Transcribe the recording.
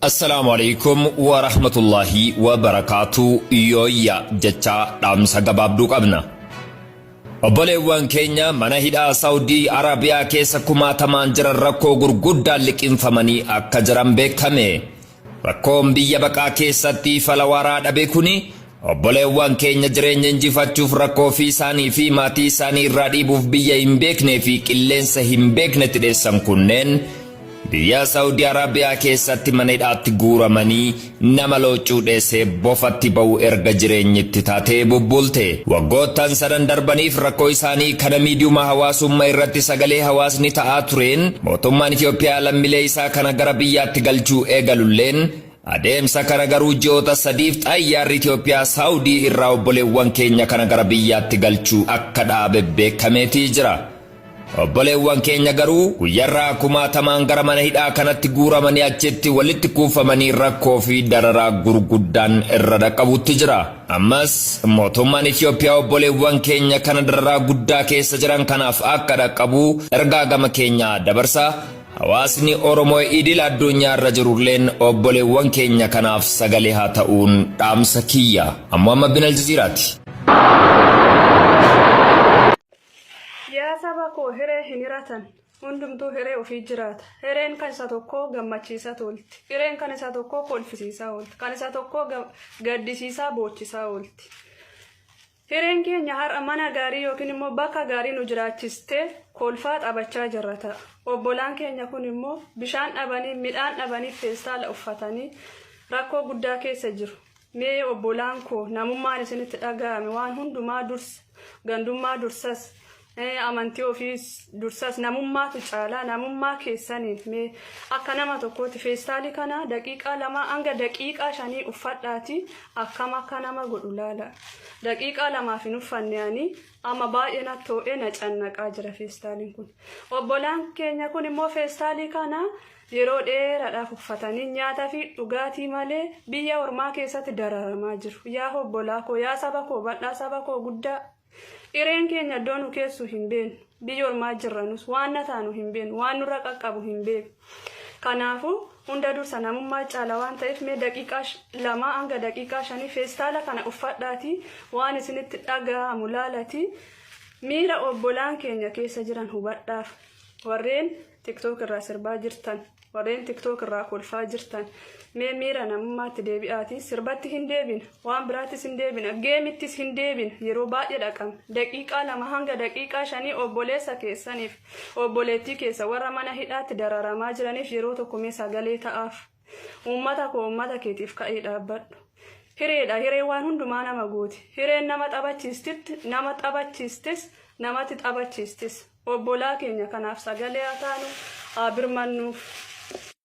السلام عليكم ورحمة الله وبركاته. يويا جتا دامسا غبابدو قبنا obboleewwan keenya mana hidhaa Saudi Arabia keessa kumaatamaan jiran rakkoo gurguddaa liqinfamanii akka jiran beekame. Rakkoon biyya baqaa keessatti fala waraa dhabe kuni obboleewwan keenya jireenya injifachuuf rakkoo fi isaanii fi maatii isaanii irraa dhiibuuf biyya hin beeknee fi qilleensa hin beekne tidheessan kunneen biyya Saudi Arabia keessatti mana hidhaatti guuramanii nama loocuudheessee bofatti ba'u erga jireenyitti taatee bubbulte. Waggoottan sadan darbaniif rakkoo isaanii kana miidiyuma hawaasummaa irratti sagalee hawaasni ta'aa tureen mootummaan Itoophiyaa lammiilee isaa kana gara biyyaatti galchuu eegalulleen adeemsa kana garuu ji'oota sadiif xayyaarri Itoophiyaa Saudi irraa obboleewwan keenya kana gara biyyaatti galchuu akka dhaabe beekameetii jira. Obboleewwan keenya garuu guyyarraa kumaatamaan gara mana hidhaa kanatti guuramanii achitti walitti kuufamanii rakkoo fi dararaa gurguddaan irra dhaqqabutti jira. Ammas mootummaan Itoophiyaa obboleewwan keenya kana dararaa guddaa keessa jiran kanaaf akka dhaqqabu ergaa gama keenya dabarsa. Hawaasni Oromoo idil addunyaa irra jirulleen obboleewwan keenya kanaaf sagalee haa ta'uun dhaamsa kiyya. Amma bin Aljazeeraati. Sabako hiree hiniratan hundumtuu hiree ofii jiraata. Hireen kan isa tokko gammachiisa tolti. Hireen kan isa tokko kolfisiisaa oolti. Kan isa tokko gaddisiisaa boochisaa oolti. Hireen keenya har'a mana gaarii yookiin immoo bakka gaarii nu jiraachistee kolfaa taphachaa jirra ta'a. Obbolaan keenya kun immoo bishaan dhabanii midhaan dhabanii feestaala uffatanii rakkoo guddaa keessa jiru. Mee obbolaan koo namummaan isinitti dhaga'ame waan hundumaa dursa gandummaa dursas amantii ofiis dursas namummaatu caalaa namummaa keessaniif mee akka nama tokkooti feestaalii kana daqiiqaa 2 hanga daqiiqaa 5 uffadhaati akkam akka nama godhu laala. Daqiiqaa 2 hin uffanneani amma baay'ee na too'ee na cannaqaa jira feestaaliin kun. Obbolaan keenya kun immoo feestaalii kana yeroo dheeraadhaaf uffatanii nyaataa fi dhugaatii malee biyya ormaa keessatti dararamaa jiru. Yaa obbolaa koo yaa saba koo badhaa saba koo guddaa Ireen keenya iddoo nu keessu hin beeknu. Biyya ormaa jirranus waan na taanu hin beeknu. Waan nurra qaqqabu hin beeknu. Kanaafuu hunda dursa namummaa caala waan ta'eef mee daqiiqaa 2 hanga daqiiqaa 5 feestaala kana uffadhaati waan isinitti dhaga'amu laalati miira obbolaan keenya keessa jiran hubadhaaf. Warreen TikTok irraa sirbaa jirtan, warreen TikTok irraa kolfaa jirtan mee miira namummaatti deebi'aati. Sirbatti hin deebina, waan biraattis hin deebina, geemittis hin deebina. Yeroo baay'ee dhaqama. Daqiiqaa 2 hanga daqiiqaa 5 obboleessa keessaniif obboleettii keessa warra mana hidhaatti dararamaa jiraniif yeroo tokko mee sagalee ta'aaf. Uummata koo uummata keetiif ka'ee dhaabbadhu. Hireedha. Hiree waan hundumaa nama gooti. Hireen nama taphachiistis namatti taphachiistis. Obbolaa keenya kanaaf sagalee haa taanu haa birmannuuf.